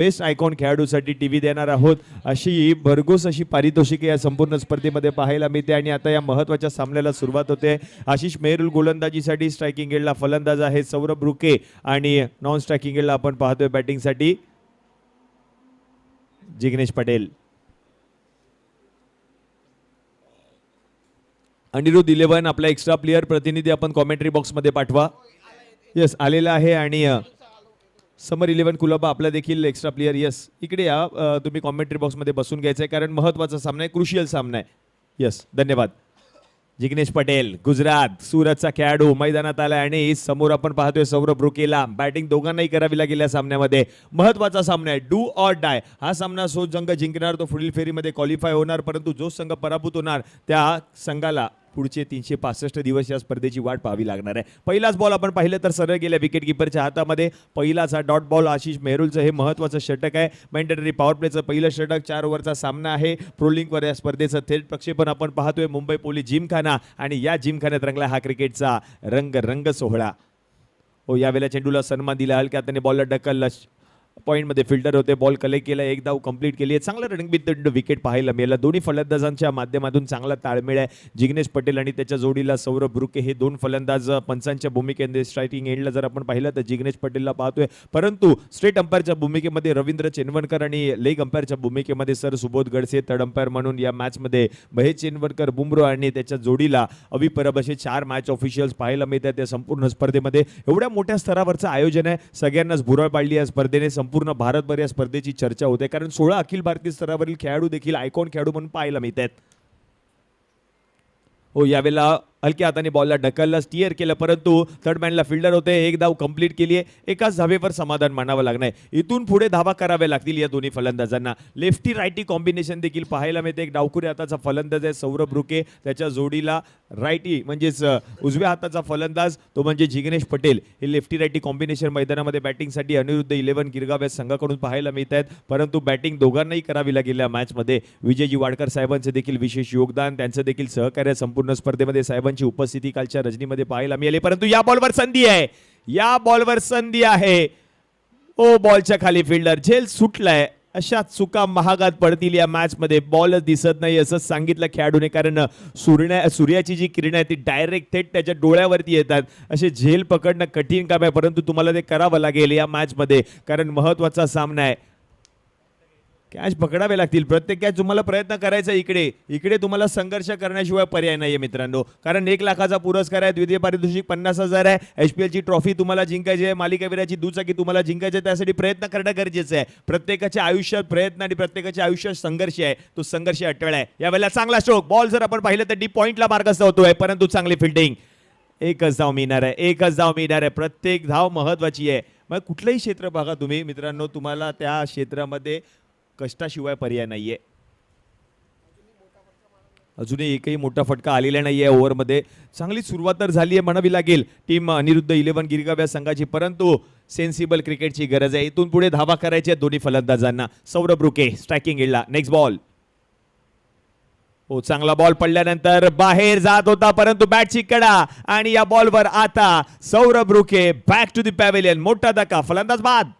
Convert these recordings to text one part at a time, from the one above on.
Best icon खेळाडूसाठी TV देणार आहोत अशी भरघोस अशी पारितोषिके या संपूर्ण स्पर्धेमध्ये पाहायला मिळते. आणि आता या महत्त्वाच्या सामन्याला सुरुवात होते. आशिष मेहरुल गोलंदाजीसाठी, स्ट्रायकिंग एंडला फलंदाज आहे सौरभ रुके आणि नॉन स्ट्रायकिंग एंडला आपण पाहतोय बॅटिंगसाठी जिग्नेश पटेल. अनिरुद्ध 11 आपला एक्स्ट्रा प्लेयर प्रतिनिधी आपण कॉमेंट्री बॉक्समध्ये पाठवा. यस आलेला आहे. आणि समर 11 कुलाबा आपला देखील एक्स्ट्रा प्लेयर. यस इकडे या, तुम्ही कॉमेंट्री बॉक्समध्ये बसून घ्यायचं आहे कारण महत्त्वाचा सामना आहे, क्रुशियल सामना आहे. यस धन्यवाद. जिग्नेश पटेल गुजरात सुरतचा खेळाडू मैदानात आला आणि समोर आपण पाहतोय सौरभ रुकेला. बॅटिंग दोघांनाही करावी लागेल या सामन्यामध्ये. महत्त्वाचा सामना आहे, डू ऑर डाय. हा सामना जो संघ जिंकणार तो पुढील फेरीमध्ये क्वालिफाय होणार, परंतु जो संघ पराभूत होणार त्या संघाला पुढचे 365 दिवस या स्पर्धेची वाट पाहावी लागणार आहे. पहिलाच बॉल आपण पाहिलं तर सरळ गेल्या विकेट किपरच्या हातामध्ये. पहिलाचा डॉट बॉल आशिष मेहरुलचं हे महत्त्वाचं षटक आहे. मॅन्डेटरी पॉवर प्लेचं पहिलं षटक. 4 ओव्हरचा सामना आहे. प्रोलिंगवर या स्पर्धेचं थेट प्रक्षेपण आपण पाहतोय मुंबई पोलीस जिमखाना. आणि या जिमखान्यात रंगला हा क्रिकेटचा रंग सोहळा. हो यावेळेला चेंडूला सन्मान दिला. हलक्या हाताने बॉलला ढकललं. पॉईंटमध्ये फिल्टर होते. बॉल कलेक्ट केला. एक धाव कंप्लीट केली आहे. चांगला रंगबिरंगी विकेट पाहायला मिळाला. दोन्ही फलंदाजांच्या माध्यमातून चांगला ताळमेळ आहे. जिग्नेश पटेल आणि त्याच्या जोडीला सौरभ रुके हे दोन फलंदाज पंचांच्या भूमिकेमध्ये. स्ट्रायकिंग एंडला जर आपण पाहिलं तर जिग्नेश पटेलला पाहतोय, परंतु स्ट्रेट अंपायरच्या भूमिकेमध्ये रवींद्र चेनवणकर आणि लेग अंपायरच्या भूमिकेमध्ये sir Subodh Godse. Third umpire म्हणून या मॅचमध्ये महेश चेनवणकर, बुमरो आणि त्याच्या जोडीला अवी परब असे 4 मॅच ऑफिशियल्स पाहायला मिळतात या संपूर्ण स्पर्धेमध्ये. एवढ्या मोठ्या स्तरावरचं आयोजन आहे. सगळ्यांनाच भुरळ पाडली या स्पर्धेने. संपूर्ण भारतभर या स्पर्धेची चर्चा होते कारण 16 अखिल भारतीय स्तरावरील खेळाडू देखील आयकॉन खेळाडू म्हणून पाहायला मिळतात. हो यावेळेला हलक्या हाताने बॉलला ढकललं, स्टिअर केलं, परंतु थर्ड मॅनला फिल्डर होते. एक धाव कंप्लीट केली आहे. एकाच धावेवर समाधान मानावं लागणार. इथून पुढे धावा कराव्या लागतील या दोन्ही फलंदाजांना. लेफ्टी रायटी कॉम्बिनेशन देखील पाहायला मिळते. एक डावखुरी हाताचा फलंदाज आहे सौरभ रुके, त्याच्या जोडीला रायटी म्हणजेच उजव्या हाताचा फलंदाज तो म्हणजे जिग्नेश पटेल. हे लेफ्टी रायटी कॉम्बिनेशन मैदानामध्ये बॅटिंगसाठी अनिरुद्ध 11 गिरगाव या संघाकडून पाहायला मिळत आहेत, परंतु बॅटिंग दोघांनाही करावी लागेल या मॅचमध्ये. विजयजी वाडकर साहेबांचे देखील विशेष योगदान, त्यांचं देखील सहकार्य संपूर्ण स्पर्धेमध्ये साहेबांची उपस्थिती कालच्या रजनीमध्ये पाहायला मिळाली. परंतु या बॉलवर संधी आहे, या बॉलवर संधी आहे. ओ बॉलच्या खाली फिल्डर झेल सुटलाय. अशा चुका महागात पडतील या मॅच मध्ये. बॉलच दिसत नाही असं सांगितलं खेळाडूने, कारण सूर्याची जी किरण आहे ती डायरेक्ट थेट त्याच्या डोळ्यावरती येतात. असे झेल पकडणं कठीण काम आहे, परंतु तुम्हाला ते करावं लागेल या मॅच मध्ये कारण महत्वाचा सामना आहे. कॅच पकडावे लागतील. प्रत्येक कॅच तुम्हाला प्रयत्न करायचा. इकडे तुम्हाला संघर्ष करण्याशिवाय पर्याय नाहीये मित्रांनो, कारण 1 लाखाचा पुरस्कार आहे. द्वितीय पारितोषिक 50,000 आहे. HPL ची ट्रॉफी तुम्हाला जिंकायची आहे. मालिकावीराची दुचाकी तुम्हाला जिंकायची आहे. त्यासाठी प्रयत्न करणं गरजेचं आहे. प्रत्येकाच्या आयुष्यात प्रयत्न आणि प्रत्येकाच्या आयुष्यात संघर्ष आहे. तो संघर्ष अटळ आहे. यावेळेला चांगला स्ट्रोक. बॉल जर आपण पाहिलं तर डीप पॉइंटला मार्गस्थ होतोय, परंतु चांगली फिल्डिंग. एकच धाव मिळणार आहे, एकच धाव मिळणार आहे. प्रत्येक धाव महत्वाची आहे. मग कुठलंही क्षेत्र बघा तुम्ही मित्रांनो, तुम्हाला त्या क्षेत्रामध्ये कष्टाशिवाय पर्याय नाहीये. अजूनही एकही मोठा फटका आलेला नाहीये ओव्हरमध्ये. चांगली सुरुवात तर झाली आहे म्हणावी लागेल टीम अनिरुद्ध 11 गिरगाव या संघाची, परंतु सेन्सिबल क्रिकेटची गरज आहे. इथून पुढे धावा करायच्या दोन्ही फलंदाजांना. सौरभ रुके स्ट्रायकिंग एंडला. Next ball. हो चांगला बॉल पडल्यानंतर बाहेर जात होता, परंतु बॅटची कडा आणि या बॉलवर आता सौरभ रुके बॅक टू द पॅव्हेलियन. मोठा धक्का, फलंदाज बाद.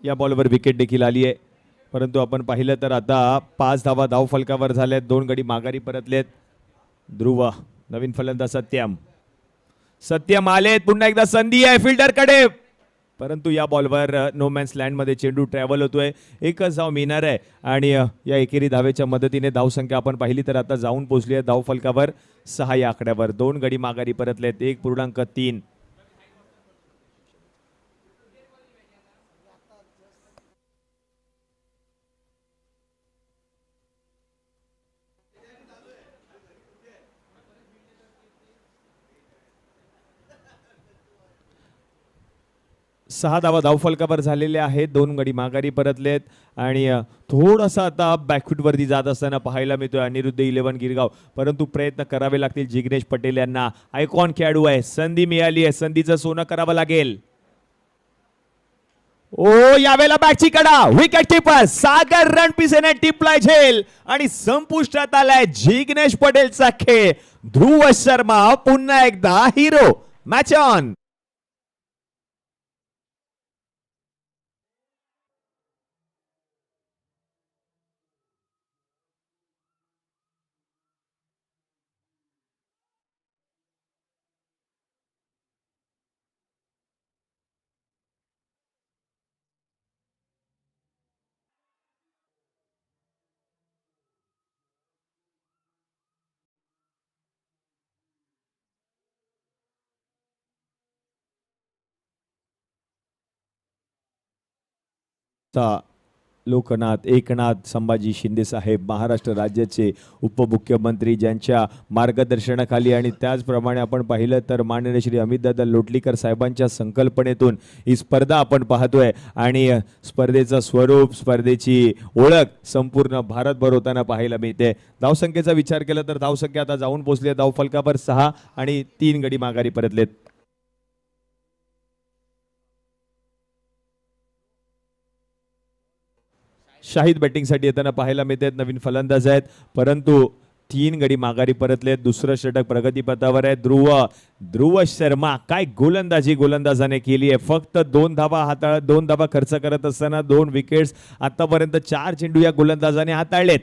या बॉलवर विकेट देखील आली आहे, परंतु आपण पाहिलं तर आता 5 धावा धावफलकावर झाल्यात, 2 गडी माघारी परतलेत. ध्रुव, नवीन फलंदाज सत्यम आलेत, पुन्हा एकदा संधी आहे फिल्डरकडे, परंतु या बॉलवर नो मॅन्स लँडमध्ये चेंडू ट्रॅव्हल होतोय. एकच धाव मिळणार आहे आणि या एकेरी धावेच्या मदतीने धावसंख्या आपण पाहिली तर आता जाऊन पोहोचली आहे धावफलकावर 6 या आकड्यावर. 2 गडी माघारी परतलेत, 1.3. सहा धावा धावफलकावर झालेले आहेत, 2 गडी माघारी परतलेत आणि थोडासा आता बॅकफूटवरती जात असताना पाहायला मिळतोय अनिरुद्ध 11 गिरगाव, परंतु प्रयत्न करावे लागतील जिग्नेश पटेल यांना. आयकॉन खेळाडू आहे, संधी मिळाली आहे, संधीचं सोनं करावं लागेल. ओ यावेळेला बॅटची कडा, विकेट किपर सागर रणपिसेने टिपलाय झेल आणि संपुष्टात आलाय जिग्नेश पटेलचा खेळ. ध्रुव शर्मा पुन्हा एकदा hero. Match on. Loknath Eknath Sambhaji Shinde साहेब, महाराष्ट्र राज्याचे उपमुख्यमंत्री, ज्यांच्या मार्गदर्शनाखाली आणि त्याचप्रमाणे आपण पाहिलं तर माननीय श्री अमितदादा लोटलीकर साहेबांच्या संकल्पनेतून ही स्पर्धा आपण पाहतोय आणि स्पर्धेचं स्वरूप, स्पर्धेची ओळख संपूर्ण भारतभर होताना पाहायला मिळते. धावसंख्येचा विचार केला तर धावसंख्या आता जाऊन पोहोचली आहे धावफलकावर 6 आणि 3 गडी माघारी परतलेत. शाहिद बॅटिंगसाठी येताना पाहायला मिळते, नवीन फलंदाज आहेत, परंतु 3 गडी माघारी परतलेत. दुसरं षटक प्रगतीपथावर आहे. ध्रुव शर्मा, काय गोलंदाजी गोलंदाजाने केली आहे. फक्त 2 धावा हाताळत, 2 धावा खर्च करत असताना 2 विकेट्स, आतापर्यंत 4 चेंडू या गोलंदाजाने हाताळलेत.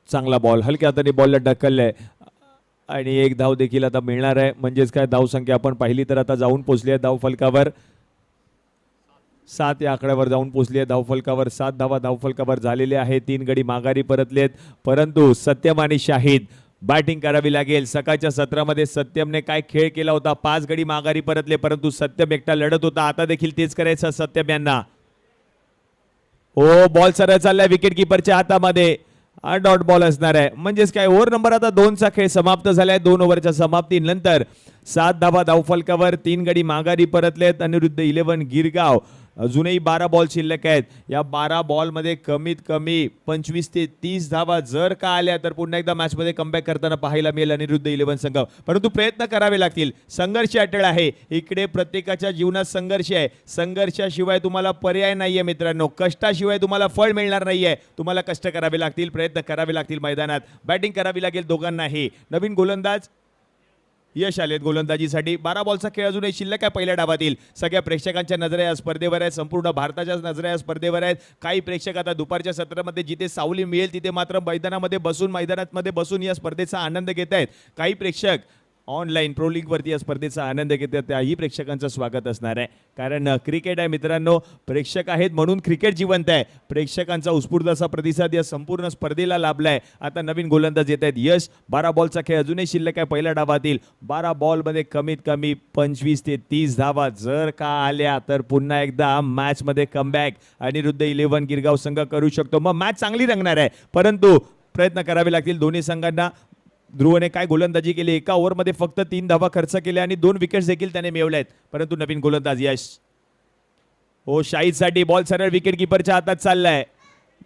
चांगला बॉल, हलक्या हाताने बॉलला ढकललंय आणि 1 धाव देखील आता मिळणार आहे. म्हणजेच काय धावसंख्या आपण पाहिली तर आता जाऊन पोहोचली आहे धावफलकावर 7 या आकड्यावर जाऊन पोहोचली आहे धावफलकावर. 7 धावा धावफलकावर झालेले आहे. 3 गडी माघारी परतलेत, परंतु सत्यम आणि शाहिद बॅटिंग करावी लागेल. सकाळच्या सत्रामध्ये सत्यमने काय खेळ केला होता, 5 गडी माघारी परतले, परंतु सत्यम एकटा लढत होता. आता देखील तेच करायचं सत्यम यांना. ओ बॉल सरळ चाललाय विकेट किपरच्या हातामध्ये, डॉट बॉल असणार आहे. म्हणजेच काय ओव्हर नंबर आता 2चा खेळ समाप्त झालाय. 2 ओव्हरच्या समाप्तीनंतर 7 धावा धावफलकावर, 3 गडी माघारी परतलेत. अनिरुद्ध 11 गिरगाव, अजूनही 12 बॉल शिल्लक आहेत. या 12 बॉलमध्ये कमीत कमी 25 ते 30 धावा जर का आल्या तर पुन्हा एकदा मॅचमध्ये कमबॅक करताना पाहायला मिळेल अनिरुद्ध 11 संघ. परंतु प्रयत्न करावे लागतील. संघर्ष अटळ आहे. इकडे प्रत्येकाच्या जीवनात संघर्ष आहे. संघर्षाशिवाय तुम्हाला पर्याय नाहीये मित्रांनो. कष्टाशिवाय तुम्हाला फळ मिळणार नाहीये. तुम्हाला कष्ट करावे लागतील, प्रयत्न करावे लागतील. मैदानात बॅटिंग करावी लागेल दोघांनाही. नवीन गोलंदाज यश आलेत गोलंदाजीसाठी. 12 बॉलचा खेळ अजूनही शिल्लक आहे पहिल्या डावातील. सगळ्या प्रेक्षकांच्या नजरा या स्पर्धेवर आहेत, संपूर्ण भारताच्या नजरा या स्पर्धेवर आहेत. काही प्रेक्षक आता दुपारच्या सत्रामध्ये जिथे सावली मिळेल तिथे मात्र मैदानामध्ये बसून या स्पर्धेचा आनंद घेत आहेत. काही प्रेक्षक ऑनलाईन प्रो लीगवरती या स्पर्धेचा आनंद घेतात. त्याही प्रेक्षकांचं स्वागत असणार आहे, कारण क्रिकेट आहे मित्रांनो. प्रेक्षक आहेत म्हणून क्रिकेट जिवंत आहे. प्रेक्षकांचा उत्स्फूर्त असा प्रतिसाद या संपूर्ण स्पर्धेला लाभलाय. आता नवीन गोलंदाज येत आहेत. यश, 12 बॉलचा खेळ अजूनही शिल्लक आहे पहिल्या डावातील. 12 बॉलमध्ये कमीत कमी 25 ते 30 धावा जर का आल्या तर पुन्हा एकदा मॅचमध्ये कमबॅक अनिरुद्ध 11 गिरगाव संघ करू शकतो. मग मॅच चांगली रंगणार आहे, परंतु प्रयत्न करावे लागतील दोन्ही संघांना. ध्रुवने काय गोलंदाजी केली, एका ओव्हरमध्ये फक्त 3 धावा खर्च केल्या आणि 2 विकेट्स देखील त्याने मिळवल्यात. परंतु नवीन गोलंदाज यश, हो शाहीदसाठी बॉल सरळ विकेट किपरच्या हातात चाललाय.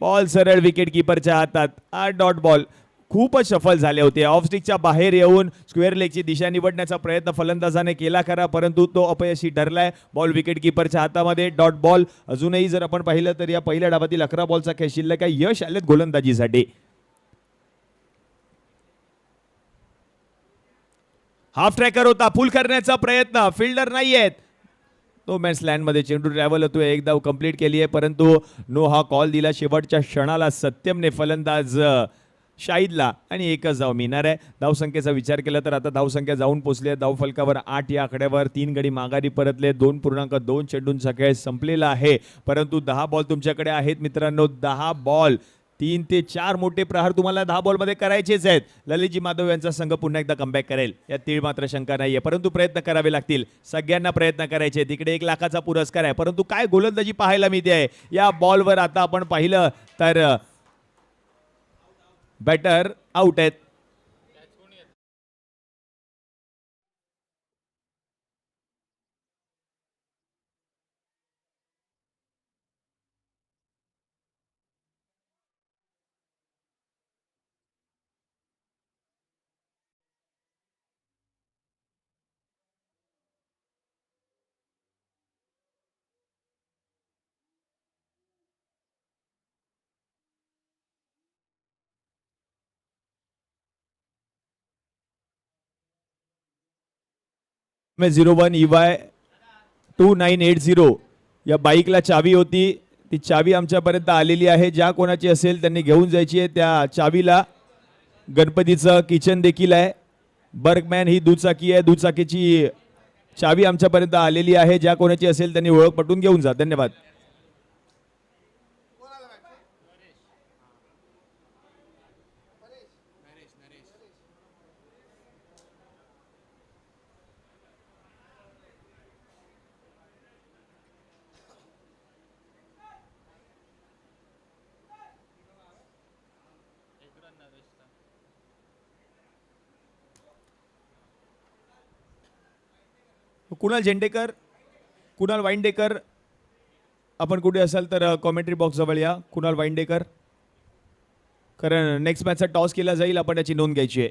बॉल सरळ विकेट किपरच्या हातात. 8 डॉट बॉल खूपच सफल झाले होते. ऑफ स्टिकच्या बाहेर येऊन स्क्वेअर लेगची दिशा निवडण्याचा प्रयत्न फलंदाजाने केला खरा, परंतु तो अपयशी ठरलाय. बॉल विकेट किपरच्या हातामध्ये, डॉट बॉल. अजूनही जर आपण पाहिलं तर या पहिल्या डावातील 11 बॉलचा खेळ शिल्लक आहे. यश आलेत गोलंदाजीसाठी. हाफ ट्रॅकर होता, फुल करण्याचा प्रयत्न, फिल्डर नाही आहेत. नो मॅन्स लँडमध्ये चेंडू ट्रॅव्हल होतोय. एक धाव कंप्लीट केली आहे परंतु नो हा कॉल दिला शेवटच्या क्षणाला सत्यमने फलंदाज शाहिदला आणि एकच धाव मिळणार आहे. धावसंख्येचा विचार केला तर आता धावसंख्या जाऊन पोहोचली आहे धाव फलकावर 8 या आकड्यावर. 3 गडी माघारी परतले. 2.2 चेंडूंचा खेळ संपलेला आहे परंतु 10 बॉल तुमच्याकडे आहेत मित्रांनो. 10 बॉल 3 ते 4 मोठे प्रहार तुम्हाला 10 बॉलमध्ये करायचेच आहेत. ललितजी माधव यांचा संघ पुन्हा एकदा कमबॅक करेल यात तीळ मात्र शंका नाहीये परंतु प्रयत्न करावे लागतील. सगळ्यांना प्रयत्न करायचे. तिकडे 1 लाखाचा पुरस्कार आहे परंतु काय गोलंदाजी पाहायला मिळते आहे या बॉलवर. आता आपण पाहिलं तर बॅटर आउट आहेत. में 01 EY 2980 या बाईकला चावी होती. ती चावी आमच्यापर्यंत आलेली आहे. ज्या कोणाची असेल त्यांनी घेऊन जायची आहे. त्या चावीला गणपतीचं किचन देखील आहे. बर्गमॅन ही दुचाकी आहे. दुचाकीची चावी आमच्यापर्यंत आलेली आहे. ज्या कोणाची असेल त्यांनी ओळख पटवून घेऊन जा. धन्यवाद. कुणाल झेंडेकर, कुणाल वाइंडेकर, आपण कुठे असाल तर कॉमेंट्री बॉक्स जवळ या. कुणाल वाइंडेकर, कारण नेक्स्ट मॅचचा टॉस केला जाईल. आपण याची नोंद घ्यायची आहे.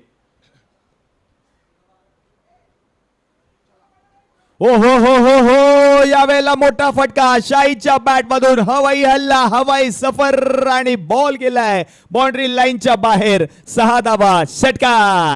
हो हो हो हो हो यावेळेला मोठा फटका शाहीच्या बॅट मधून. हवाई हल्ला, हवाई सफर आणि बॉल गेलाय बाउंड्री लाईनच्या बाहेर. 6 धावा, षटकार.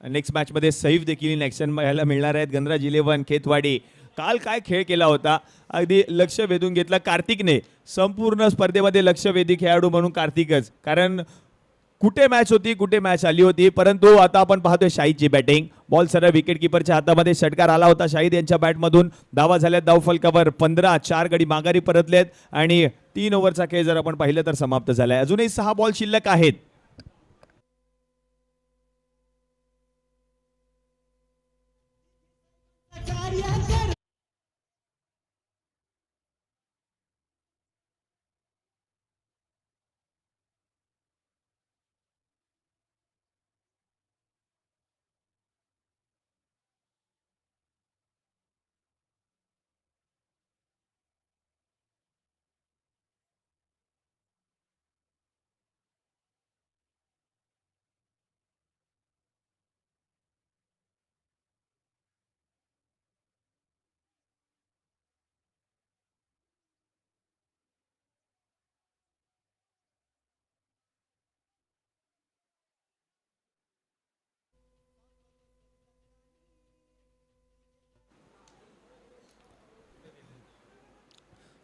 नेक्स्ट मॅच मध्ये सैफ देखील इन यायला मिळणार आहेत. गणराज 11 खेतवाडी. काल काय खेळ केला होता, अगदी लक्ष वेधून घेतला कार्तिकने. संपूर्ण स्पर्धेमध्ये लक्षवेधी खेळाडू म्हणून कार्तिकच. कारण कुठे मॅच होती, कुठे मॅच आली होती. परंतु आता आपण पाहतोय शाहीदची बॅटिंग. बॉल सरळ विकेट किपरच्या हातामध्ये. षटकार आला होता शाहिद यांच्या बॅटमधून. धावा झाल्यात धाव फलकावर 15. 4 गडी माघारी परतलेत आणि 3 ओव्हरचा खेळ जर आपण पाहिलं तर समाप्त झालाय. अजूनही 6 बॉल शिल्लक आहेत.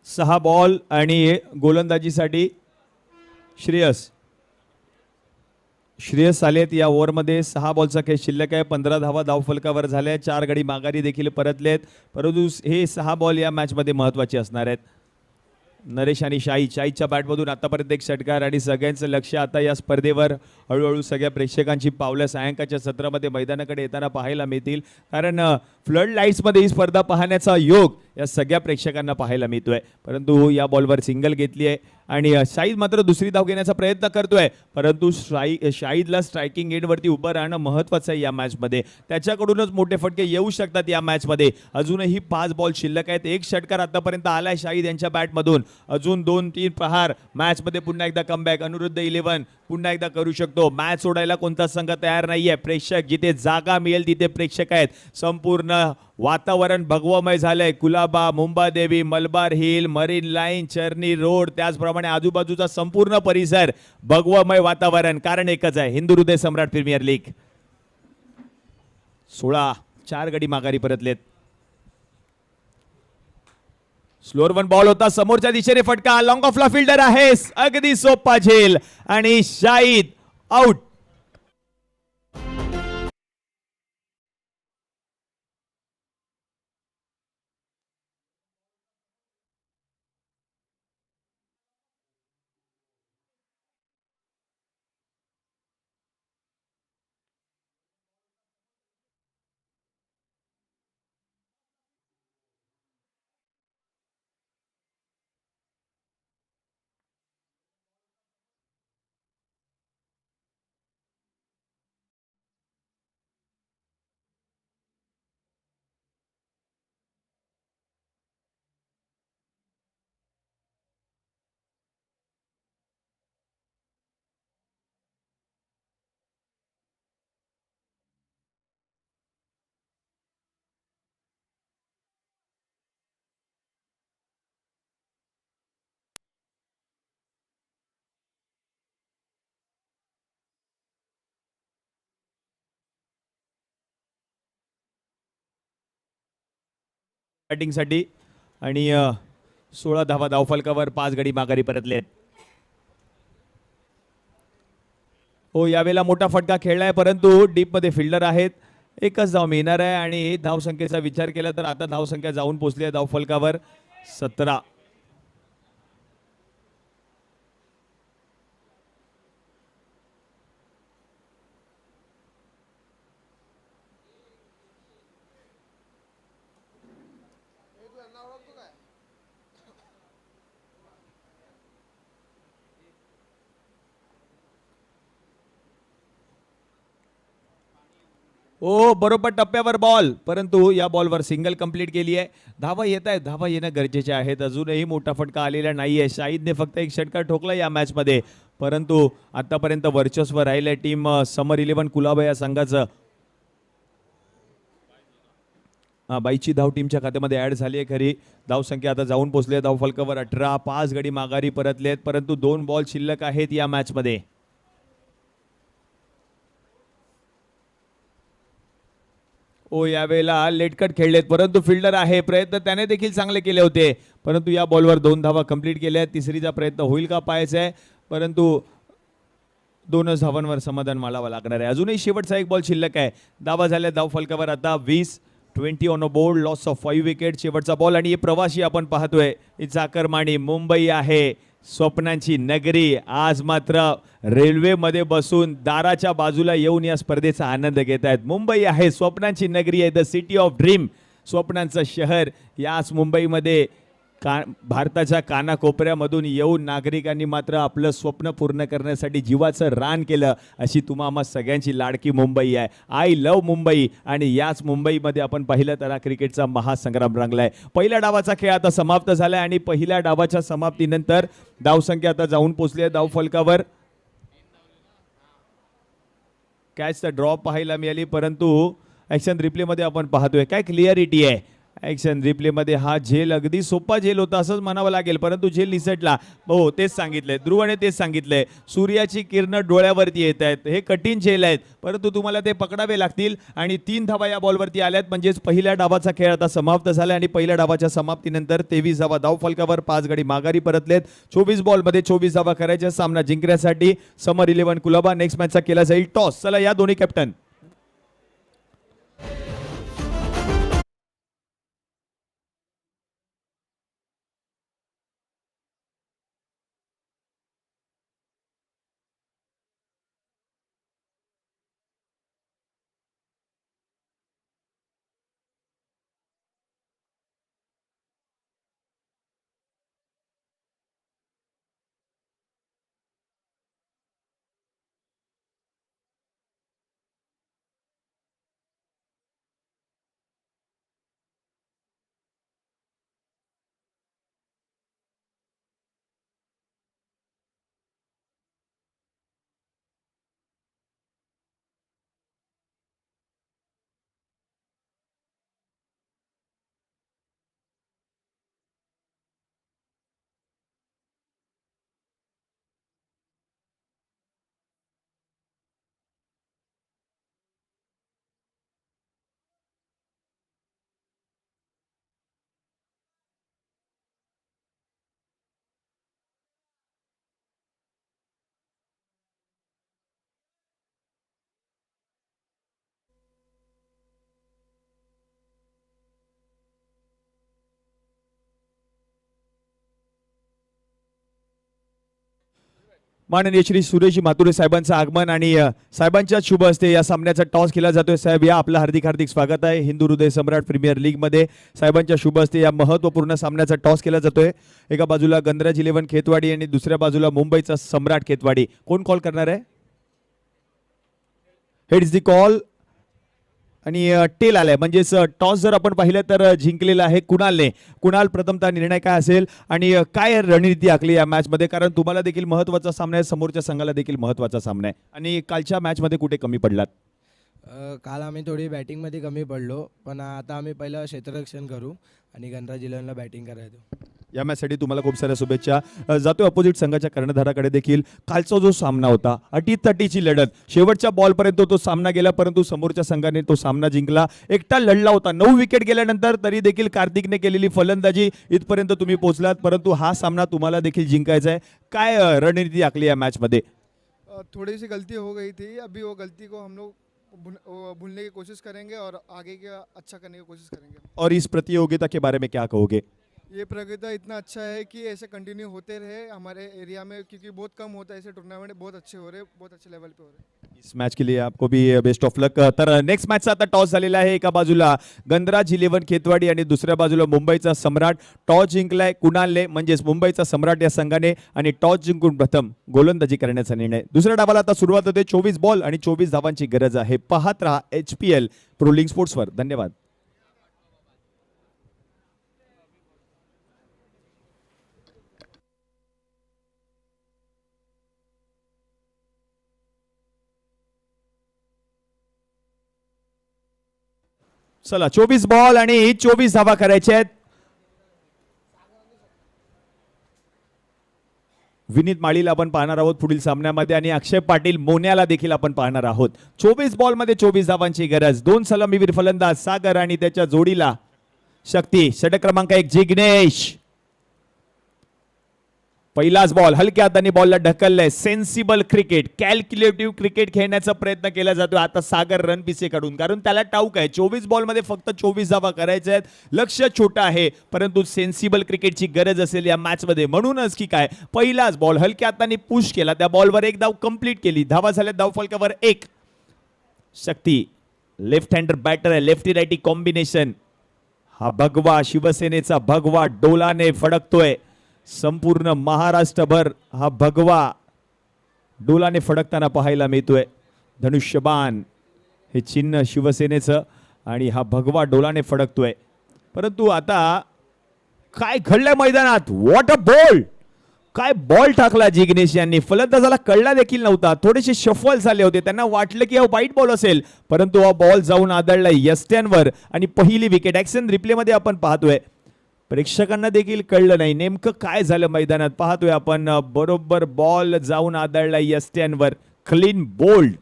सहा बॉल आणि गोलंदाजीसाठी श्रेयस आलेत या ओव्हरमध्ये. 6 बॉलचा खेळ शिल्लक आहे. 15 धावा धाव फलकावर झाल्या. 4 गडी माघारी देखील परतलेत. परंतु हे 6 बॉल या मॅचमध्ये महत्त्वाचे असणार आहेत. नरेश आणि शाहीच्या बॅटमधून आतापर्यंत एक षटकार आणि सगळ्यांचं लक्ष आता या स्पर्धेवर हळूहळू सगळ्या प्रेक्षकांची पावलं सायंकाळच्या सत्रामध्ये मैदानाकडे येताना पाहायला मिळतील. कारण फ्लड लाईट्समध्ये ही स्पर्धा पाहण्याचा योग या सगळ्या प्रेक्षकांना पाहायला मिळतोय. परंतु या बॉलवर सिंगल घेतली आहे आणि शाहिद मात्र दुसरी धाव घेण्याचा प्रयत्न करतोय. परंतु शाहिदला स्ट्रायकिंग एंडवरती उभं राहणं महत्त्वाचं आहे या मॅचमध्ये. त्याच्याकडूनच मोठे फटके येऊ शकतात या मॅचमध्ये. अजूनही 5 बॉल शिल्लक आहेत. एक षटकार आतापर्यंत आलाय शाहिद यांच्या बॅटमधून. अजून 2-3 प्रहार. मॅचमध्ये पुन्हा एकदा कमबॅक. अनुरुद्ध 11 पुन्हा एकदा करू शकतो. मॅच सोडायला कोणता संघ तयार नाहीये. प्रेक्षक जिथे जागा मिळेल तिथे प्रेक्षक आहेत. संपूर्ण वातावरण भगवमय झालंय. Colaba, Mumbadevi, Malabar hill, marine line, Charni road, त्याचप्रमाणे आजूबाजूचा संपूर्ण परिसर भगवमय वातावरण. कारण एकच आहे, हिंदू हृदय सम्राट प्रीमियर लीग. 16 4 गडी माघारी परतलेत. स्लोअर वन बॉल होता, समोरच्या दिशेने फटका, लॉंग ऑफला फिल्डर आहे, अगदी सोपा झेल आणि शाहिद आउट. बॅटिंगसाठी आणि 16 धावा धावफलकावर, 5 गडी माघारी परतले. हो, यावेळेला मोठा फटका खेळलाय, परंतु डीप मध्ये फिल्डर आहेत. एकच धाव मिळणार आहे आणि धावसंख्येचा विचार केला तर आता धावसंख्या जाऊन पोहोचली आहे धावफलकावर 17. ओ, बरोबर टप्प्यावर बॉल, परंतु या बॉलवर सिंगल कंप्लीट केली आहे. धावा येत आहेत, धावा येणं गरजेचे आहेत. अजूनही मोठा फटका आलेला नाहीये. शाहिदने फक्त एक षटकार ठोकला या मॅच मध्ये, परंतु आतापर्यंत वर्चस्व राहिलंय टीम समर 11 कुलाबा या संघाचं. बाईची धाव टीमच्या खात्यामध्ये ऍड झाली आहे. खरी धावसंख्या आता जाऊन पोहोचली धावफलकावर 18. 5 गडी माघारी परतलेत, परंतु 2 बॉल शिल्लक आहेत या मॅच मध्ये. ओ, यावेळेला लेटकट खेळलेत, परंतु फिल्डर आहे. प्रयत्न त्याने देखील चांगले केले होते, परंतु या बॉलवर 2 धावा कंप्लीट केल्या आहेत. तिसरीचा प्रयत्न होईल का पाहायचा आहे, परंतु 2च धावांवर समाधान मानावं लागणार आहे. अजूनही शेवटचा एक बॉल शिल्लक आहे. धावा झाल्या धावफलकावर आता 20. 20 on a board, loss of 5 wicket. शेवटचा बॉल आणि हे प्रवासी आपण पाहतोय, ही चाकरमानी मुंबई आहे, स्वप्नांची नगरी. आज मात्र रेल्वेमध्ये बसून दाराच्या बाजूला येऊन या स्पर्धेचा आनंद घेत आहेत. मुंबई आहे, स्वप्नांची नगरी आहे, द सिटी ऑफ ड्रीम, स्वप्नांचं शहर. याच मुंबईमध्ये भारताच्या कानाकोपऱ्यामधून येऊन नागरिकांनी मात्र आपलं स्वप्न पूर्ण करण्यासाठी जीवाचं रान केलं. अशी तुम्हा सगळ्यांची लाडकी मुंबई आहे. I love Mumbai. आणि याच मुंबईमध्ये आपण पाहिलं तर क्रिकेटचा महासंग्राम रंगलाय. पहिल्या डावाचा खेळ आता समाप्त झालाय आणि पहिल्या डावाच्या समाप्तीनंतर धावसंख्या आता जाऊन पोहोचली आहे धावफलकावर. कॅच द ड्रॉप पाहायला मिळाली, परंतु ॲक्शन रिप्लेमध्ये आपण पाहतोय काय क्लिअरिटी आहे. ॲक्शन रिप्लेमध्ये हा झेल अगदी सोपा झेल होता असंच म्हणावं लागेल, परंतु झेल निसटला. हो, तेच सांगितलंय ध्रुवने, तेच सांगितलंय. सूर्याची किरणं डोळ्यावरती येत आहेत, हे कठीण झेल आहेत, परंतु तुम्हाला ते पकडावे लागतील. आणि 3 धावा या बॉलवरती आल्यात, म्हणजेच पहिल्या डावाचा खेळ आता समाप्त झाला. आणि पहिल्या डावाच्या समाप्तीनंतर 23 धावा धावफलकावर, 5 गडी माघारी परतलेत. 24 बॉलमध्ये 24 धावा करायच्या सामना जिंकण्यासाठी. समर 11 कुलाबा. नेक्स्ट मॅचचा केला जाईल टॉस. चला या दोन्ही कॅप्टन. माननीय श्री सुरेशजी माथुरे साहेबांचं आगमन आणि साहेबांच्या शुभ हस्ते या सामन्याचा टॉस केला जातोय. साहेब या आपलं हार्दिक हार्दिक स्वागत आहे हिंदू हृदय सम्राट प्रीमियर लीग मध्ये. साहेबांच्या शुभ हस्ते या महत्त्वपूर्ण सामन्याचा टॉस केला जातोय. एका बाजूला गणराज 11 खेतवाडी आणि दुसऱ्या बाजूला मुंबईचा सम्राट खेतवाडी. कोण कॉल करणार आहे? हेड्स दी कॉल आणि टेल आलाय म्हणजेच टॉस जर आपण पाहिलं तर जिंकलेला आहे कुणालने. कुणाल प्रथमतः निर्णय काय असेल आणि काय रणनीती आखली या मॅच मध्ये, कारण तुम्हाला देखील महत्त्वाचा सामना आहे, समोरच्या संघाला देखील महत्त्वाचा सामना आहे. आणि कालच्या मॅच मध्ये कुठे कमी पडलात? काल आम्ही थोडी बॅटिंगमध्ये कमी पडलो, पण आता आम्ही पहिलं क्षेत्ररक्षण करू आणि गणराज 11ला बॅटिंग करायचो. या मॅचसाठी तुम्हाला खूप साऱ्या शुभेच्छा. जातोय अपोजिट संघाच्या कर्णधाराकडे देखील. कालचा जो सामना होता अटीतटीची लढत, शेवटच्या बॉलपर्यंत तो सामना गेला, परंतु समोरच्या संघाने तो सामना जिंकला. एकटा लढला होता, 9 विकेट गेल्यानंतर तरी देखील कार्तिकने केलेली फलंदाजी इथपर्यंत तुम्ही पोहोचलात, परंतु हा सामना तुम्हाला देखील जिंकायचा आहे. काय रणनीती आखली या मॅच मध्ये? थोड़ी सी गलती हो गई थी, अभी वो गलती को हम लोग भूलने की कोशिश करेंगे और आगे का अच्छा करने की कोशिश करेंगे. और इस प्रतियोगिता के बारे में क्या कहोगे? ये प्रतियोगिता इतना अच्छा है कि ऐसे कंटिन्यू होते रहे हमारे एरिया में, क्योंकि बहुत कम होता है ऐसे टूर्नामेंट, बहुत अच्छे हो रहे, बहुत अच्छे लेवल पे हो रहे. इस मॅच के लिए आपको भी बेस्ट ऑफ लक. तर नेक्स्ट मॅचचा आता टॉस झालेला आहे. एका बाजूला गणराज 11 खेतवाडी आणि दुसऱ्या बाजूला मुंबईचा सम्राट. टॉस जिंकलाय कुणालने म्हणजेच मुंबईचा सम्राट या संघाने आणि टॉस जिंकून प्रथम गोलंदाजी करण्याचा निर्णय. दुसऱ्या डावाला आता सुरुवात होते. 24 बॉल आणि 24 धावांची गरज आहे. पाहत रहा HPL प्रो लीग स्पोर्ट्सवर. धन्यवाद. चला 24 बॉल आणि 24 धावा करायच्या आहेत. विनीत माळीला आपण पाहणार आहोत पुढील सामन्यामध्ये आणि अक्षय पाटील मोन्याला देखील आपण पाहणार आहोत. 24 बॉल मध्ये 24 धावांची गरज. 2 सलामीवीर फलंदाज सागर आणि त्याच्या जोडीला शक्ती. षटक क्रमांक 1 जिग्नेश. पहिलाच बॉल हलक्या हाताने बॉलला ढकललंय. सेन्सिबल क्रिकेट, कॅल्क्युलेटिव्ह क्रिकेट खेळण्याचा प्रयत्न केला जातो आता सागर रणपिसे कडून, कारण त्याला ठाऊक आहे 24 बॉल मध्ये फक्त 24 धावा करायच्या आहेत. लक्ष छोटं आहे, परंतु सेन्सिबल क्रिकेटची गरज असेल या मॅच मध्ये. म्हणूनच की काय, पहिलाच बॉल हलक्या हाताने पुश केला, त्या बॉलवर एक धाव कंप्लीट केली. धावा झाल्या धावफलकावर 1. शक्ती लेफ्ट हँडर बॅटर आहे, लेफ्टी रायटी कॉम्बिनेशन. हा भगवा, शिवसेनेचा भगवा डोलाने फडकतोय. संपूर्ण महाराष्ट्रभर हा भगवा डोलाने फडकताना पाहायला मिळतोय. धनुष्यबाण हे चिन्ह शिवसेनेचं आणि हा भगवा डोलाने फडकतोय. परंतु आता काय घडलंय मैदानात? What a ball! काय बॉल टाकला जिग्नेश यांनी. फलंदाजाला कळला देखील नव्हता. थोडेसे शफल झाले होते, त्यांना वाटलं की हा वाईट बॉल असेल, परंतु हा बॉल जाऊन आदळला यस्ट्यांवर आणि पहिली विकेट. ॲक्शन रिप्ले मध्ये आपण पाहतोय, प्रेक्षकांना देखील कळलं नाही नेमकं काय झालं मैदानात. पाहतोय आपण बरोबर बॉल जाऊन आदळला यस्ट्यांवर. Clean bowled.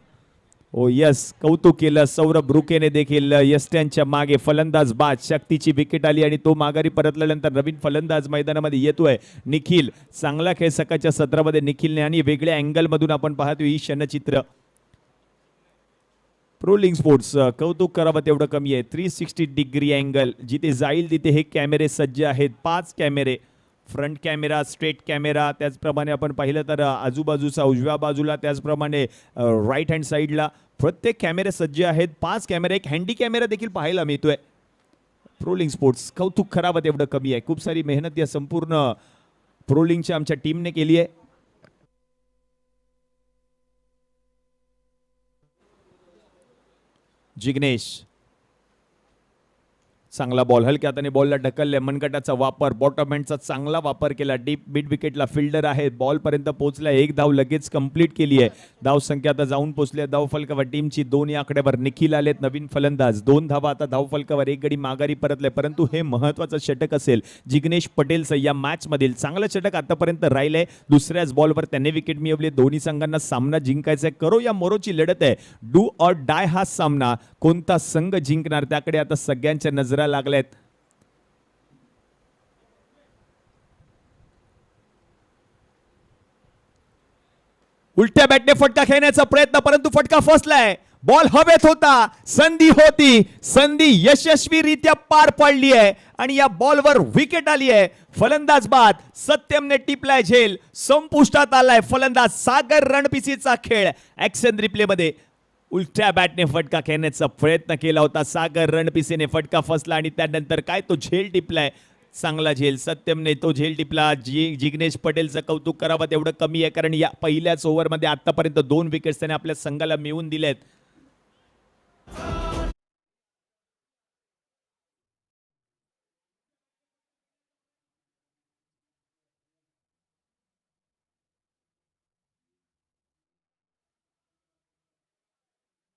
ओ यस, कौतुक केलं सौरभ रुकेने देखील. यस्ट्यांच्या मागे फलंदाज बाद. शक्तीची विकेट आली आणि तो माघारी परतल्यानंतर नवीन फलंदाज मैदानामध्ये येतोय निखिल. चांगला खेळ सकाळच्या सत्रामध्ये निखिलने आणि वेगळ्या अँगल मधून आपण पाहतोय ही क्षणचित्र. प्रो लीग स्पोर्ट्स कौतुक करावं तेवढं कमी आहे. 360 डिग्री अँगल, जिथे जाईल तिथे हे कॅमेरे सज्ज आहेत. 5 कॅमेरे, फ्रंट कॅमेरा, स्ट्रेट कॅमेरा, त्याचप्रमाणे आपण पाहिलं तर आजूबाजूचा उजव्या बाजूला, त्याचप्रमाणे राईट हँड साईडला प्रत्येक कॅमेरे सज्ज आहेत. 5 कॅमेरे, एक हँडी कॅमेरा देखील पाहायला मिळतोय. प्रो लीग स्पोर्ट्स कौतुक करावं तेवढं कमी आहे. खूप सारी मेहनत या संपूर्ण प्रो लीगच्या आमच्या टीमने केली आहे. जिग्नेश चांगला बॉल, हलक्या हाताने बॉलला ढकलले. मनगटाचा वापर, बॉटम हँडचा चांगला वापर केला. डीप मिड विकेटला फिल्डर आहे, बॉल पर्यंत पोहोचला. 1 धाव लगेच कंप्लीट केली आहे. धाव संख्या आता जाऊन पोहोचली धाव फलकावर टीमची 2 या आकड्यावर. निखिल आलेत नवीन फलंदाज. 2 धावा आता धाव फलकावर. 1 गडी माघारी परतले, परंतु हे महत्वाचं षटक असेल जिग्नेश पटेलचं या मॅच मधील. चांगलं षटक आतापर्यंत राहिलंय. दुसऱ्याच बॉलवर त्यांनी विकेट मिळवली. दोन्ही संघांना सामना जिंकायचा आहे. करो या मोरोची लढत आहे. डू ऑर डाय हा सामना. कोणता संघ जिंकणार त्याकडे आता सगळ्यांच्या नजरा लागल्यात. उलट्या बॅटने फटका खेळण्याचा प्रयत्न, परंतु फटका फसलाय. बॉल हवेत होता, संधी होती, संधी यशस्वीरित्या पार पडली आहे आणि या बॉलवर विकेट आली आहे. फलंदाज बाद, सत्यमने टिपलाय झेल, संपुष्टात आलाय फलंदाज सागर रणपिसीचा खेळ. ऍक्शन रिप्ले मध्ये उलट्या बॅटने फटका खेळण्याचा प्रयत्न केला होता, सागर रणपिसेने फटका फसला आणि त्यानंतर काय तो झेल टिपलाय, चांगला झेल. सत्यमने तो झेल टिपला. जिग्नेश पटेलचं कौतुक करावं तेवढं कमी आहे, कारण या पहिल्याच ओव्हरमध्ये आतापर्यंत 2 विकेट्स त्याने आपल्या संघाला मिळवून दिलेत.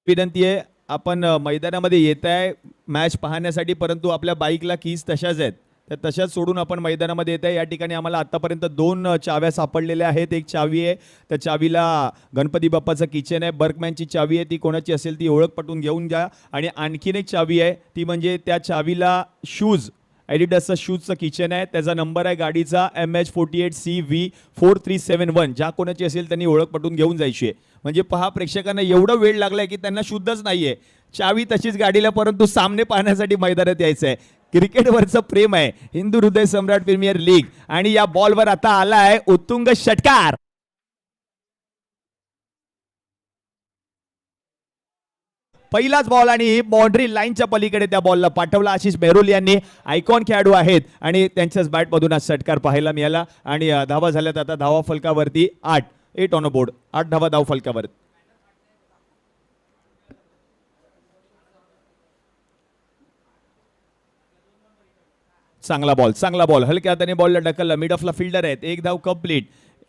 विनंती आहे, आपण मैदानामध्ये येत आहे मॅच पाहण्यासाठी, परंतु आपल्या बाईकला कीज तशाच आहेत, तर तशाच सोडून आपण मैदानामध्ये येत आहे. या ठिकाणी आम्हाला आतापर्यंत 2 चाव्या सापडलेल्या आहेत. एक चावी आहे, त्या चावीला गणपती बाप्पाचं किचन आहे. बर्कमॅनची चावी आहे, ती कोणाची असेल ती ओळख पटवून घेऊन घ्या. आणि आणखीन एक चावी आहे, ती म्हणजे त्या चावीला शूज, ॲडिडासचं शूजचं किचन आहे, त्याचा नंबर आहे गाडीचा MH48CV4371. ज्या कोणाची असेल त्यांनी ओळख पटवून घेऊन जायची आहे. म्हणजे पहा, प्रेक्षकांना एवढं वेळ लागलाय की त्यांना शुद्धच नाहीये, चावी तशीच गाडीला, परंतु सामने पाहण्यासाठी मैदानात यायचं आहे. क्रिकेटवरचं प्रेम आहे, हिंदू हृदय सम्राट प्रीमियर लीग. आणि या बॉलवर आता आलाय उत्तुंग षटकार. पहिलाच बॉल आणि बाउंड्री लाईनच्या पलीकडे त्या बॉलला पाठवला आशिष मेहरुल यांनी. आयकॉन खेळाडू आहेत आणि त्यांच्याच बॅटमधून आज षटकार पाहायला मिळाला. आणि धावा झाल्यात आता धावा फलकावरती 8 ऑन अ बोर्ड, 8 धावा धाव फलकावर. चांगला बॉल हलक्या हाताने बॉलला ढकलला. मिड ऑफला फिल्डर आहेत, 1 धाव कंप्लीट.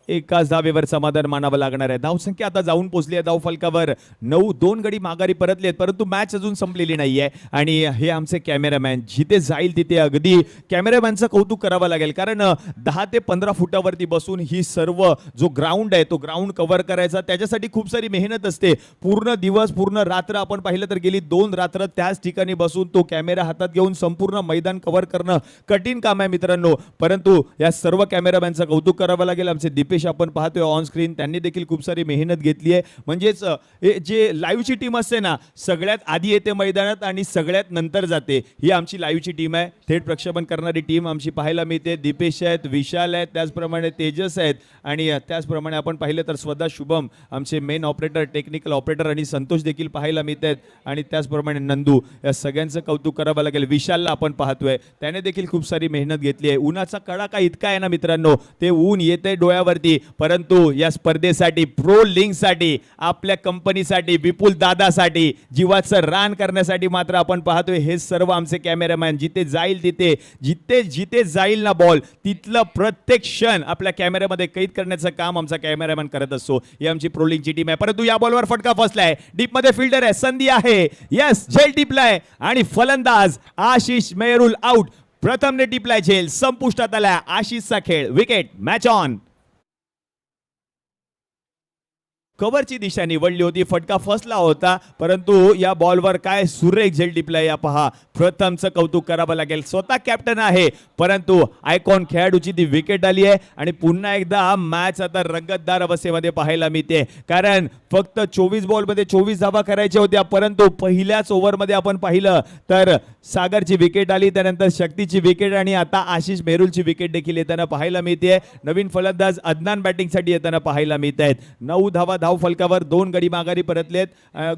एकाच धावेवर समाधान मानावं लागणार आहे. धावसंख्या आता जाऊन पोहोचली आहे धाव फलकावर 9. 2 गडी माघारी परतले आहेत, परंतु मॅच अजून संपलेली नाहीये. आणि हे आमचे कॅमेरामॅन, जिथे जाईल तिथे अगदी कॅमेरामॅनचं कौतुक करावं लागेल, कारण 10 ते 15 फुटावरती बसून ही सर्व जो ग्राउंड आहे तो ग्राउंड कव्हर करायचा, त्याच्यासाठी खूप सारी मेहनत असते. पूर्ण दिवस पूर्ण रात्र आपण पाहिलं तर गेली 2 रात्र त्याच ठिकाणी बसून तो कॅमेरा हातात घेऊन संपूर्ण मैदान कव्हर करणं कठीण काम आहे मित्रांनो. परंतु या सर्व कॅमेरामॅनचं कौतुक करावं लागेल. आमचे दीपेश आपण पाहतोय ऑन स्क्रीन, त्यांनी देखील खूप सारी मेहनत घेतली आहे. म्हणजेच जे लाईव्हची टीम असते ना, सगळ्यात आधी येते मैदानात आणि सगळ्यात नंतर जाते, ही आमची लाईव्हची टीम आहे. थेट प्रक्षेपण करणारी टीम आमची पाहायला मिळते. दीपेश आहेत, विशाल आहेत, त्याचप्रमाणे तेजस आहेत आणि त्याचप्रमाणे आपण पाहिलं तर स्वतः शुभम, आमचे मेन ऑपरेटर, टेक्निकल ऑपरेटर आणि संतोष देखील पाहायला मिळत आहेत. आणि त्याचप्रमाणे नंदू, या सगळ्यांचं कौतुक करावं लागेल. विशालला आपण पाहतोय, त्याने देखील खूप सारी मेहनत घेतली आहे. उन्हाचा कडाका इतका आहे ना मित्रांनो, ते ऊन येते डोळ्यावरती, परंतु या स्पर्धेसाठी, प्रो लिंकसाठी, आपल्या कंपनीसाठी, विपुल दादासाठी जीवाचं रान करण्यासाठी मात्र आपण पाहतोय हे सर्व आमचे कॅमेरामॅन. जिथे जाईल तिथे, जिथे जाईल ना बॉल, तिथलं प्रत्येक क्षण आपल्या कॅमेऱ्यामध्ये कैद करण्याचं काम आमचा कॅमेरामॅन करत असतो. ही आमची प्रो लिंकची टीम आहे. परंतु या बॉलवर फटका फसलाय, डीप मध्ये फिल्डर आहे, संधी आहे, यस, झेल टिपलाय आणि फलंदाज आशिष मेहरुल आउट. प्रथमने टिपलाय झेल, संपुष्टात आलाय आशिषचा खेळ. Wicket, match on. कव्हरची दिशा निवडली होती, फटका फसला होता, परंतु या बॉलवर काय सुरेख झेल टिपलाय. या पहा, प्रथमचं कौतुक करावं लागेल. स्वतः कॅप्टन आहे, परंतु आयकॉन खेळाडूची ती विकेट आली आहे. आणि पुन्हा एकदा मॅच आता रंगतदार अवस्थेमध्ये पाहायला मिळते, कारण फक्त 24 बॉलमध्ये 24 धावा करायच्या होत्या, परंतु पहिल्याच ओव्हरमध्ये आपण पाहिलं तर सागरची विकेट आली, त्यानंतर शक्तीची विकेट आणि आता आशिष मेहरुलची विकेट देखील येताना पाहायला मिळते. नवीन फलंदाज अदनान बॅटिंगसाठी येताना पाहायला मिळत आहेत. 9 धावा धाव फलकावर, 2 गडी माघारी परतलेत.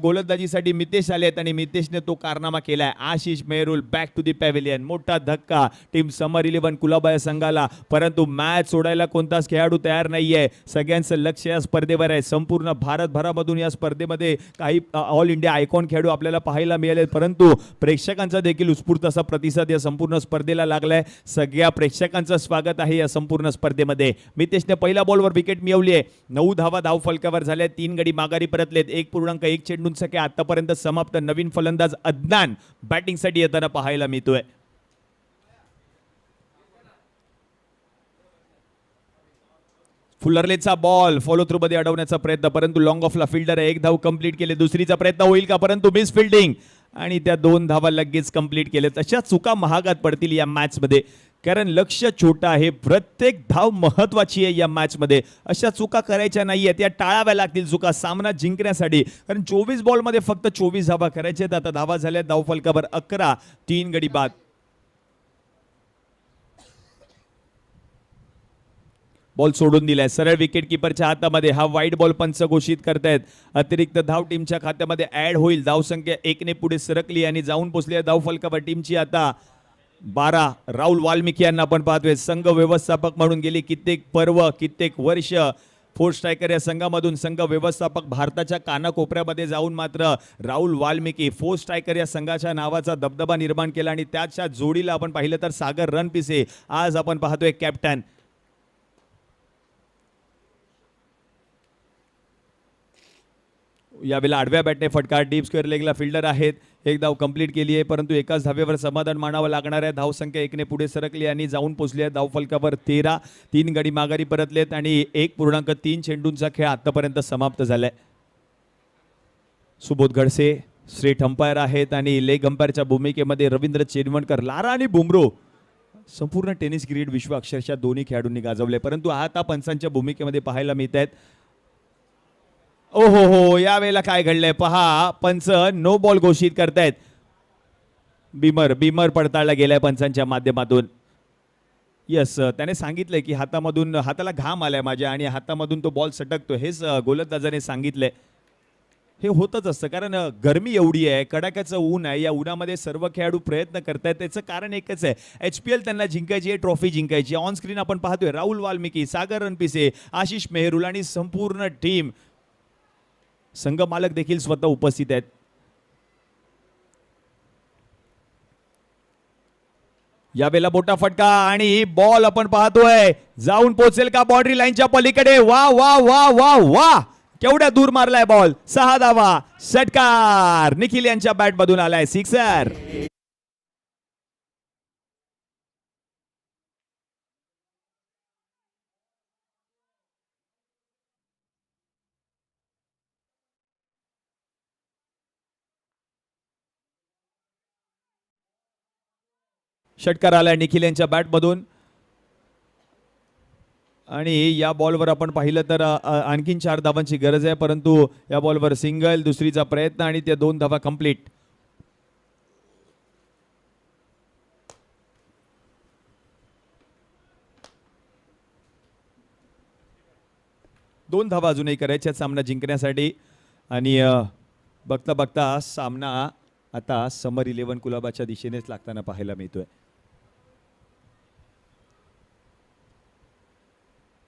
गोलंदाजीसाठी मितेश आलेत आणि मितेशने तो कारनामा केलाय. Ashish Mehrul back to the pavilion. मोठा धक्का टीम समर 11 कुलाबा या संघाला, परंतु मॅच सोडायला कोणताच खेळाडू तयार नाहीये. सगळ्यांचं लक्ष या स्पर्धेवर आहे. संपूर्ण भारतभरामधून या स्पर्धेमध्ये काही ऑल इंडिया आयकॉन खेळाडू आपल्याला पाहायला मिळाले, परंतु प्रेक्षकांचा देखील उत्स्फूर्त असा प्रतिसाद या संपूर्ण स्पर्धेला लागलाय. सगळ्या प्रेक्षकांचं स्वागत आहे या संपूर्ण स्पर्धेमध्ये. मितेशने पहिल्या बॉलवर विकेट मिळवली आहे. 9 धावा धाव फलकावर झाल्या. 3 गडी माघारी परतलेत. 1.1 चेंडूंसाठी आतापर्यंत समाप्त. नवीन फलंदाज अदनान बॅटिंगसाठी येताना पाहायला मिळतोय. फुलरलेचा बॉल फॉलो थ्रू मध्ये अडवण्याचा प्रयत्न, परंतु लॉंग ऑफला फिल्डर आहे. 1 धाव कंप्लीट केले. दुसरीचा प्रयत्न होईल का, परंतु मिस फिल्डिंग आणि त्या 2 धावा लगेच कंप्लीट केले. तशा चुका महागात पडतील या मॅच मध्ये. कारण लक्ष्य छोटं आहे, प्रत्येक धाव महत्वाची आहे या मॅचमध्ये. अशा चुका करायच्या नाही आहेत, या टाळाव्या लागतील चुका सामना जिंकण्यासाठी. कारण 24 बॉलमध्ये फक्त 24 धावा करायच्या आहेत. आता धावा झाल्या धावफलकावर 11, 3 गडी बाद. बॉल सोडून दिलाय सरळ विकेट किपरच्या हातामध्ये. हा वाईट बॉल पंच घोषित करतायत. अतिरिक्त धाव टीमच्या खात्यामध्ये ऍड होईल. धावसंख्या 1 ने पुढे सरकली आणि जाऊन पोहोचली धाव फलकावर टीमची आता 12. राहुल वाल्मिकी यांना आपण पाहतोय संघ व्यवस्थापक म्हणून गेली कित्येक पर्व कित्येक वर्ष फोर स्ट्रायकर या संघामधून संघ व्यवस्थापक भारताच्या कानाकोपऱ्यामध्ये जाऊन मात्र राहुल वाल्मिकी फोर स्ट्रायकर या संघाच्या नावाचा दबदबा निर्माण केला. आणि त्याच्या जोडीला आपण पाहिलं तर सागर रणपिसे आज आपण पाहतोय कॅप्टन. यावेळेला आडव्या बॅटने फटका. डीप स्क्वेअर लेगला फिल्डर आहेत. एक धाव कंप्लीट केली आहे परंतु एकाच धावेवर समाधान मानावं लागणार आहे. धावसंख्या 1 ने पुढे सरकली आणि जाऊन पोहोचली आहे धावफलकावर 13. 3 गडी माघारी परतलेत आणि 1.3 चेंडूंचा खेळ आतापर्यंत समाप्त झालाय. सुबोध गडसे स्ट्रेट अंपायर आहेत आणि लेग अंपायरच्या भूमिकेमध्ये रवींद्र चेनवणकर. लारा आणि बुमरो संपूर्ण टेनिस क्रिकेट विश्व अक्षरशः दोन्ही खेळाडूंनी गाजवले परंतु आता पंचांच्या भूमिकेमध्ये पाहायला मिळत आहेत. ओहो हो, यावेळेला काय घडलंय पहा. पंच नो बॉल घोषित करतायत. बीमर पडताळला गेलाय पंचांच्या माध्यमातून. यस, त्याने सांगितलंय की हाताला घाम आलाय माझ्या आणि हातामधून तो बॉल सटकतो. हेच गोलंदाजाने सांगितलंय. हे होतच असतं कारण गरमी एवढी आहे, कडाक्याचं ऊन आहे. या उन्हामध्ये सर्व खेळाडू प्रयत्न करतायत. त्याचं कारण एकच आहे, HPL त्यांना जिंकायची आहे, ट्रॉफी जिंकायची. ऑन स्क्रीन आपण पाहतोय राहुल वाल्मिकी, सागर रणपिसे, आशिष मेहरुल आणि संपूर्ण टीम. संघ मालक देखील स्वतः उपस्थित आहेत. यावेळेला मोठा फटका आणि बॉल आपण पाहतोय जाऊन पोहोचेल का बाउंड्री लाईनच्या पलीकडे. वा वा वा वा वा, केवढ्या दूर मारलाय बॉल. 6 धावा. षटकार निखिल यांच्या बॅट मधून आलाय. सिक्सर. षटकार आलाय निखिल यांच्या बॅटमधून आणि या बॉलवर आपण पाहिलं तर आणखीन 4 धावांची गरज आहे परंतु या बॉलवर सिंगल, दुसरीचा प्रयत्न आणि त्या 2 धावा कंप्लीट. दोन धावा अजूनही करायच्या सामना जिंकण्यासाठी आणि बघता बघता सामना आता समर 11 कुलाबाच्या दिशेनेच लागताना पाहायला मिळतोय.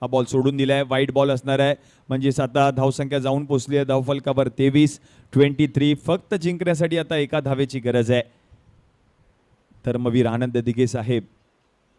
हा बॉल सोडून दिलाय. वाईट बॉल असणार आहे म्हणजेच आता धावसंख्या जाऊन पोहोचली आहे धावफलकावर 23. फक्त जिंकण्यासाठी आता एका धावेची गरज आहे. धर्मवीर आनंद दिघे साहेब,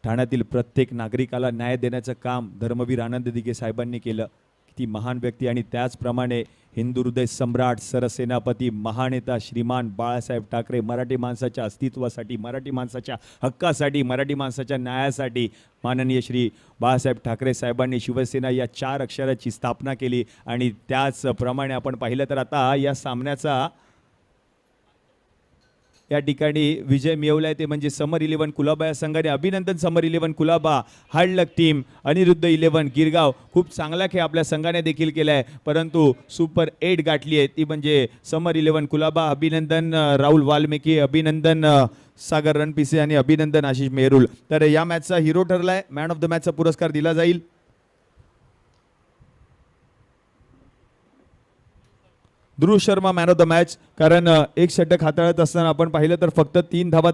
ठाण्यातील प्रत्येक नागरिकाला न्याय देण्याचं काम धर्मवीर आनंद दिघे साहेबांनी केलं. किती महान व्यक्ती. आणि त्याचप्रमाणे हिंदू हृदय सम्राट, सरसेनापती, महानेता श्रीमान बाळासाहेब ठाकरे, मराठी माणसाच्या अस्तित्वासाठी, मराठी माणसाच्या हक्कासाठी, मराठी माणसाच्या न्यायासाठी माननीय श्री बाळासाहेब ठाकरे साहेबांनी शिवसेना या 4 अक्षराची स्थापना केली. आणि त्याचप्रमाणे आपण पाहिलं तर आता या सामन्याचा या ठिकाणी विजय मिळवलाय ते म्हणजे समर 11 कुलाबा या संघाने. अभिनंदन समर 11 कुलाबा, हार्ड लक टीम, अनिरुद्ध 11 गिरगाव. खूप चांगला खेळ आपल्या संघाने देखील केलाय परंतु सुपर 8 गाठली आहे ती म्हणजे समर 11 कुलाबा. अभिनंदन राहुल वाल्मिकी, अभिनंदन सागर रणपिसे आणि अभिनंदन आशिष मेहरुल. तर या मॅचचा हिरो ठरलाय. मॅन ऑफ द मॅचचा पुरस्कार दिला जाईल. Dhruv Sharma man of the match. कारण एक षटक हाताळत असताना आपण पाहिलं तर फक्त 3 धावा